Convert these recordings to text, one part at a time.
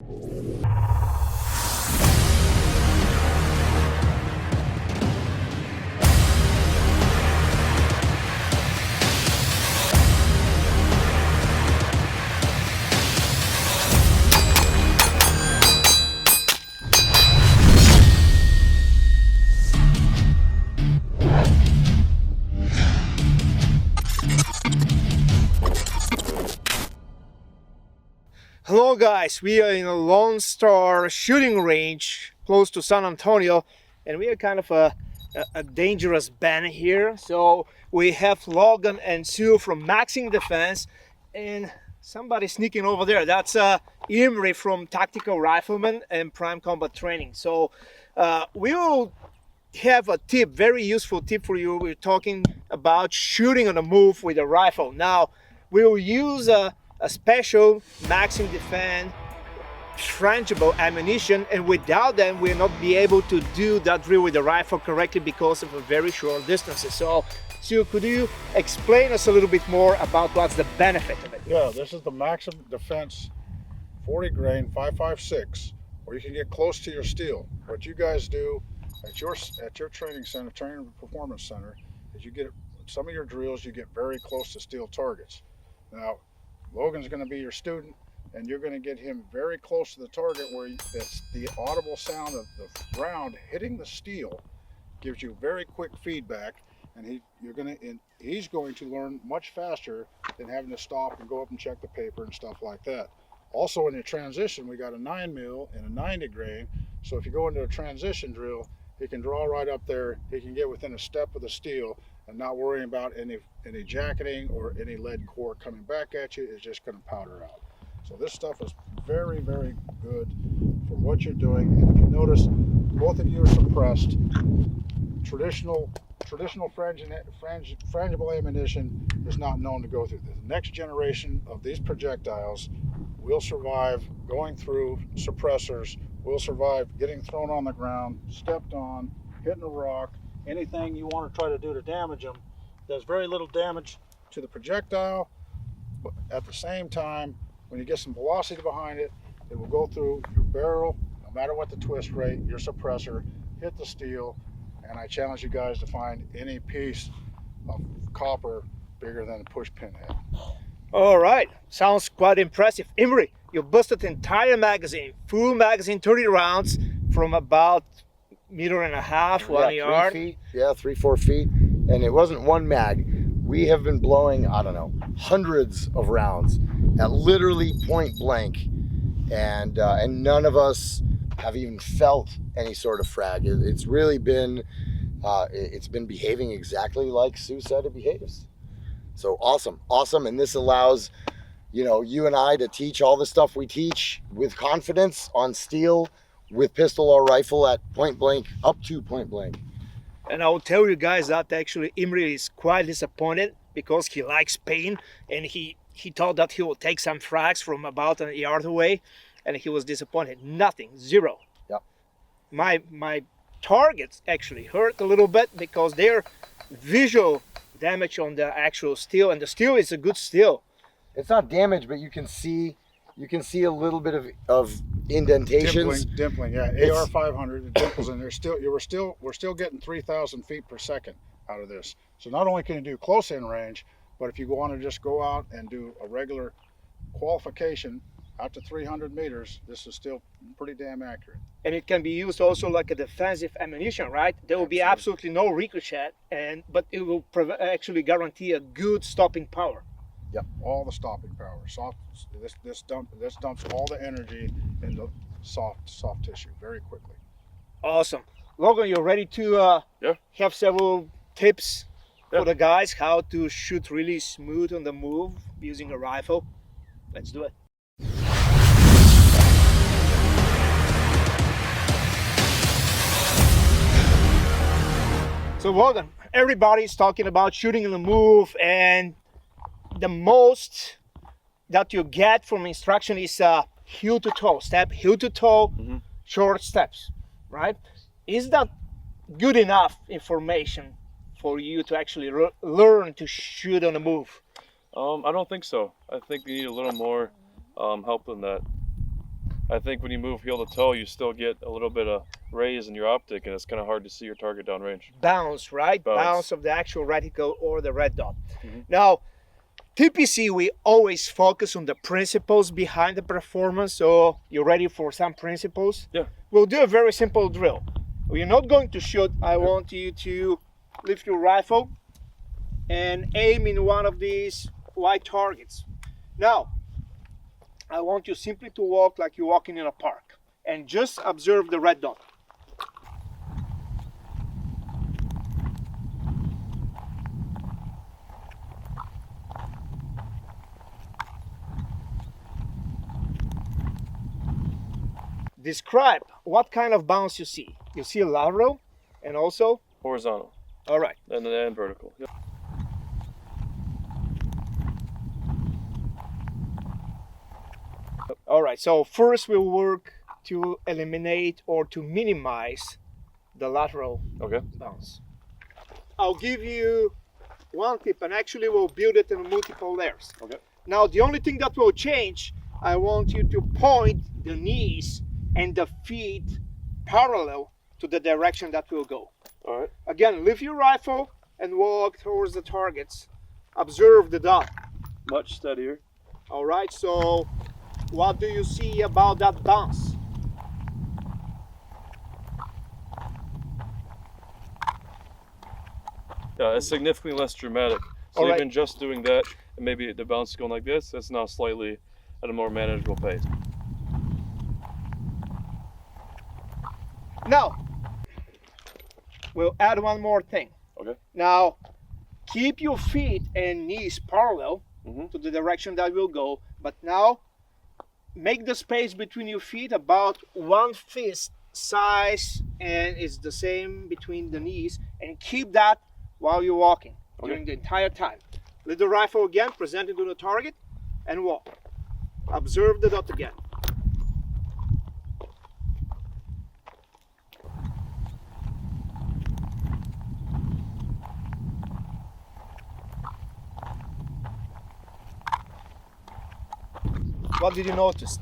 Hello guys, we are in a Lone Star shooting range close to San Antonio, and we are kind of a dangerous band here. So we have Logan and Sue from Maxim Defense, and somebody sneaking over there. That's Imri from Tactical Rifleman and Prime Combat Training. So we will have a tip, very useful tip for you. We're talking about shooting on the move with a rifle. Now we will use a special Maxim Defense frangible ammunition, and without them we'll not be able to do that drill with the rifle correctly because of a very short distances. So could you explain us a little bit more about what's the benefit of it? Yeah, this is the Maxim Defense 40 grain 5.56, where you can get close to your steel. What you guys do at your training center, training and performance center, is you get some of your drills, you get very close to steel targets. Now Logan's going to be your student, and you're going to get him very close to the target where it's the audible sound of the round hitting the steel gives you very quick feedback, and he's going to learn much faster than having to stop and go up and check the paper and stuff like that. Also in the transition, we got a 9mm and a 90 grain, so if you go into a transition drill, he can draw right up there, he can get within a step of the steel and not worrying about any jacketing or any lead core coming back at you. Is just going to powder out. So this stuff is very, very good for what you're doing. And if you notice, both of you are suppressed. Traditional frangible ammunition is not known to go through this. The next generation of these projectiles will survive going through suppressors, will survive getting thrown on the ground, stepped on, hitting a rock, anything you want to try to do to damage them. There's very little damage to the projectile, but at the same time, when you get some velocity behind it, it will go through your barrel, no matter what the twist rate, your suppressor, hit the steel, and I challenge you guys to find any piece of copper bigger than a push pin head. All right, sounds quite impressive. Imri, you busted the entire magazine, full magazine, 30 rounds from about 1.5 meters, 1 yard. 3 feet, yeah, 3-4 feet, and it wasn't one mag. We have been blowing, I don't know, hundreds of rounds at literally point blank, and none of us have even felt any sort of frag. It's really been, it's been behaving exactly like Sue said it behaves. So awesome, and this allows, you and I to teach all the stuff we teach with confidence on steel, with pistol or rifle at point blank, up to point blank. And I will tell you guys that actually Imri is quite disappointed because he likes pain, and he thought that he would take some frags from about a yard away, and he was disappointed. Nothing, zero. Yep. My targets actually hurt a little bit because they're visual damage on the actual steel, and the steel is a good steel. It's not damaged, but you can see a little bit of indentations. Dimpling, yeah. AR-500, the dimples in there. We're still getting 3,000 feet per second out of this. So not only can you do close in range, but if you want to just go out and do a regular qualification out to 300 meters, this is still pretty damn accurate. And it can be used also like a defensive ammunition, right? There will be absolutely no ricochet, but it will actually guarantee a good stopping power. Yep, all the stopping power. This dumps all the energy into soft tissue very quickly. Awesome. Logan, you're ready to have several tips for the guys how to shoot really smooth on the move using a rifle? Let's do it. So Logan, everybody's talking about shooting on the move, and the most that you get from instruction is heel to toe, step heel to toe, short steps, right? Is that good enough information for you to actually learn to shoot on the move? I don't think so. I think we need a little more help than that. I think when you move heel to toe, you still get a little bit of raise in your optic, and it's kind of hard to see your target downrange. Bounce, right? Bounce of the actual reticle or the red dot. Now, TPC, we always focus on the principles behind the performance. So you ready for some principles? Yeah. We'll do a very simple drill. We're not going to shoot. I want you to lift your rifle and aim in one of these white targets. Now, I want you simply to walk like you're walking in a park and just observe the red dot. Describe what kind of bounce you see. You see a lateral and also Horizontal. All right. And vertical. Yep. All right. So first we'll work to eliminate or to minimize the lateral bounce. I'll give you one tip, and actually we'll build it in multiple layers. Okay. Now the only thing that will change, I want you to point the knees and the feet parallel to the direction that we'll go. All right. Again, lift your rifle and walk towards the targets. Observe the dot. Much steadier. All right, so what do you see about that bounce? Yeah, it's significantly less dramatic. So All right. even just doing that, and maybe the bounce going like this, that's now slightly at a more manageable pace. Now, we'll add one more thing. Okay. Now, keep your feet and knees parallel to the direction that we'll go, but now make the space between your feet about one fist size, and it's the same between the knees, and keep that while you're walking during the entire time. Lift the rifle again, present it to the target, and walk. Observe the dot again. What did you notice?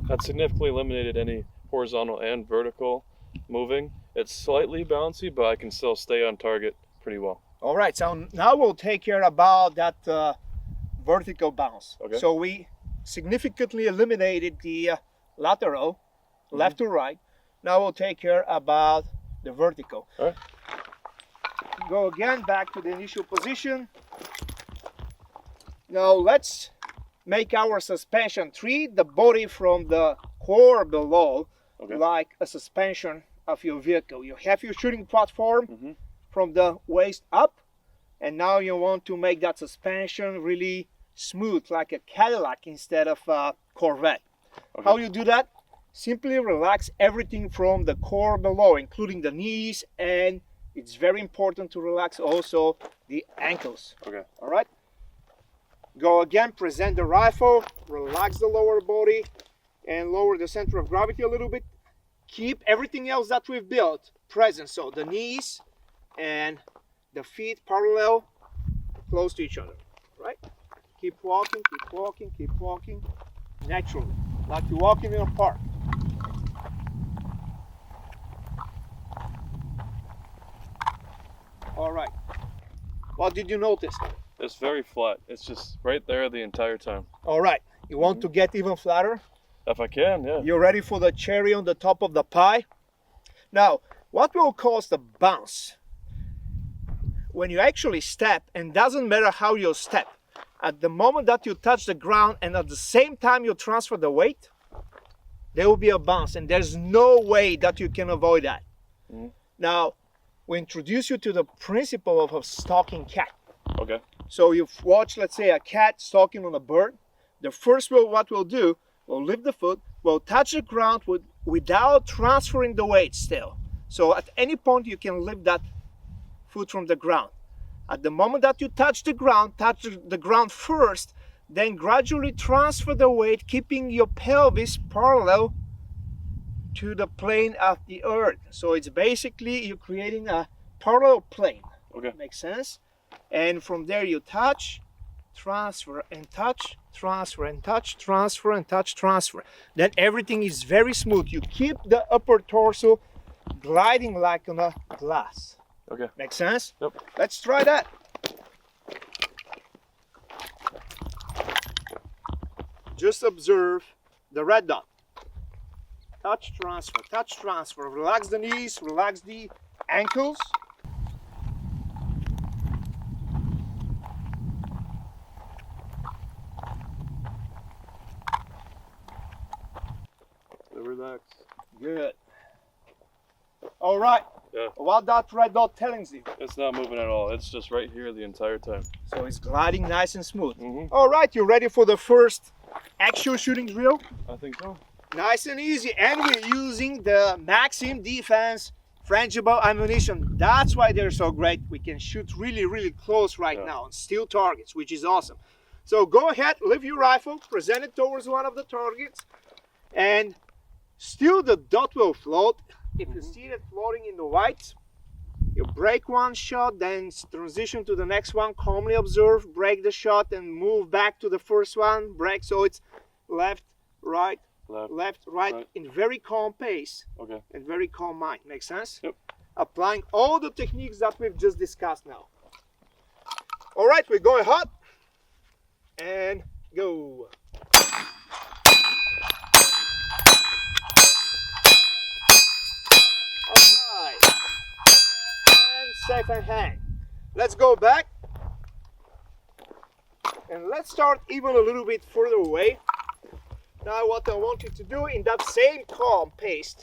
That significantly eliminated any horizontal and vertical moving. It's slightly bouncy, but I can still stay on target pretty well. All right, so now we'll take care about that vertical bounce. Okay. So we significantly eliminated the lateral, left to right. Now we'll take care about the vertical. All right. Go again back to the initial position. Now let's make our suspension. Treat the body from the core below like a suspension of your vehicle. You have your shooting platform from the waist up, and now you want to make that suspension really smooth, like a Cadillac instead of a Corvette. How you do that? Simply relax everything from the core below, including the knees, and it's very important to relax also the ankles. Okay. All right. Go again, present the rifle, relax the lower body, and lower the center of gravity a little bit. Keep everything else that we've built present, so the knees and the feet parallel, close to each other, right? Keep walking, keep walking, keep walking, naturally, like you're walking in a park. All right, what did you notice? It's very flat. It's just right there the entire time. All right, you want to get even flatter? If I can, yeah. You're ready for the cherry on the top of the pie? Now, what will cause the bounce? When you actually step, and doesn't matter how you step, at the moment that you touch the ground and at the same time you transfer the weight, there will be a bounce, and there's no way that you can avoid that. Now, we introduce you to the principle of a stalking cat. Okay. So you've watched, let's say, a cat stalking on a bird. The first what we'll do, we'll lift the foot, we'll touch the ground without transferring the weight still. So at any point you can lift that foot from the ground. At the moment that you touch the ground first, then gradually transfer the weight, keeping your pelvis parallel to the plane of the earth. So it's basically you're creating a parallel plane. Okay. Makes sense? And from there you touch, transfer, and touch, transfer, and touch, transfer, and touch, transfer. Then everything is very smooth. You keep the upper torso gliding like on a glass. Okay. Make sense? Yep. Let's try that. Just observe the red dot. Touch, transfer. Relax the knees, relax the ankles. Relax. Good. All right. Yeah. What that red dot telling you? It's not moving at all. It's just right here the entire time. So it's gliding nice and smooth. Mm-hmm. All right, you ready for the first actual shooting drill? I think so. Nice and easy. And we're using the Maxim Defense frangible ammunition. That's why they're so great. We can shoot really, really close right now on steel targets, which is awesome. So go ahead, lift your rifle, present it towards one of the targets, and still the dot will float. If you see it floating in the white, you break one shot, then transition to the next one, calmly observe, break the shot, and move back to the first one, break. So it's left, right, left, right, in very calm pace. Okay. And very calm mind. Make sense? Yep. Applying all the techniques that we've just discussed now. All right, we're going hot and go. Safe and hang. Let's go back and let's start even a little bit further away. Now what I want you to do in that same calm pace,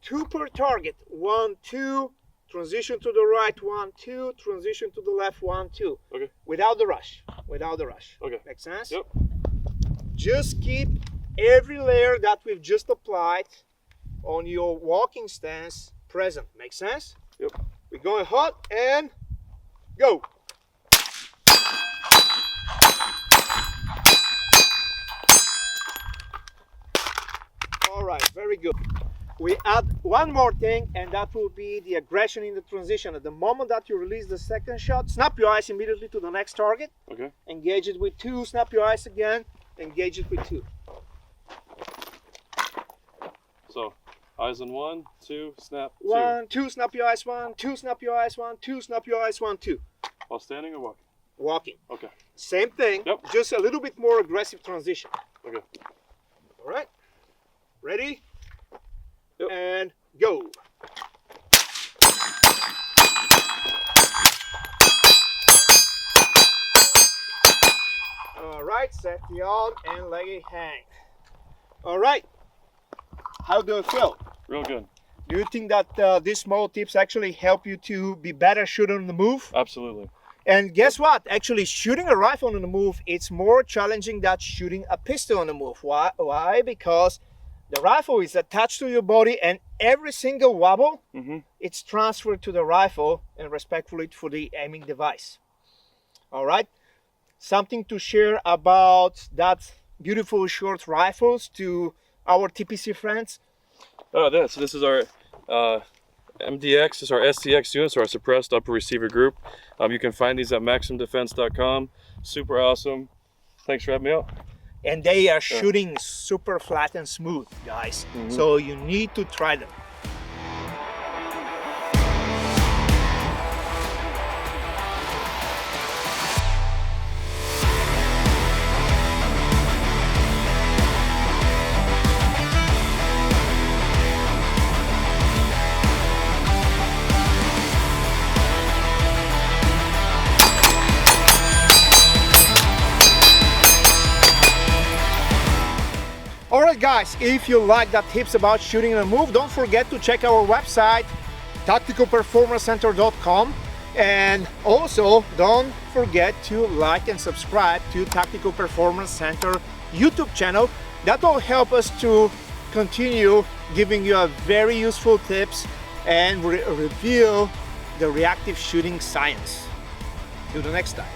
2 per target, 1, 2, transition to the right, 1, 2, transition to the left, 1, 2. Okay. Without the rush. Okay. Make sense? Yep. Just keep every layer that we've just applied on your walking stance present. Make sense? Yep. We're going hot and go. All right, very good. We add one more thing, and that will be the aggression in the transition. At the moment that you release the second shot, snap your eyes immediately to the next target. Okay. Engage it with 2, snap your eyes again, engage it with 2. So, eyes on 1, 2, snap, 2. 1, 2, snap your eyes, 1, 2, snap your eyes, 1, 2, snap your eyes, 1, 2. While standing or walking? Walking. Okay. Same thing, Yep. just a little bit more aggressive transition. Okay. All right, ready? Yep. And go. All right, safety on and leggy hang. All right, how do you feel? Real good. Do you think that these small tips actually help you to be better shooter on the move? Absolutely. And guess what? Actually, shooting a rifle on the move, it's more challenging than shooting a pistol on the move. Why? Because the rifle is attached to your body, and every single wobble, it's transferred to the rifle and respectfully for the aiming device. All right? Something to share about that beautiful short rifles to our TPC friends? Oh, this is our MDX, this is our SCX units, our suppressed upper receiver group. You can find these at maximdefense.com. Super awesome. Thanks for having me out. And they are shooting super flat and smooth, guys. So you need to try them. Alright guys, if you like the tips about shooting on the move, don't forget to check our website tacticalperformancecenter.com, and also don't forget to like and subscribe to Tactical Performance Center YouTube channel. That will help us to continue giving you a very useful tips and reveal the reactive shooting science. Till the next time.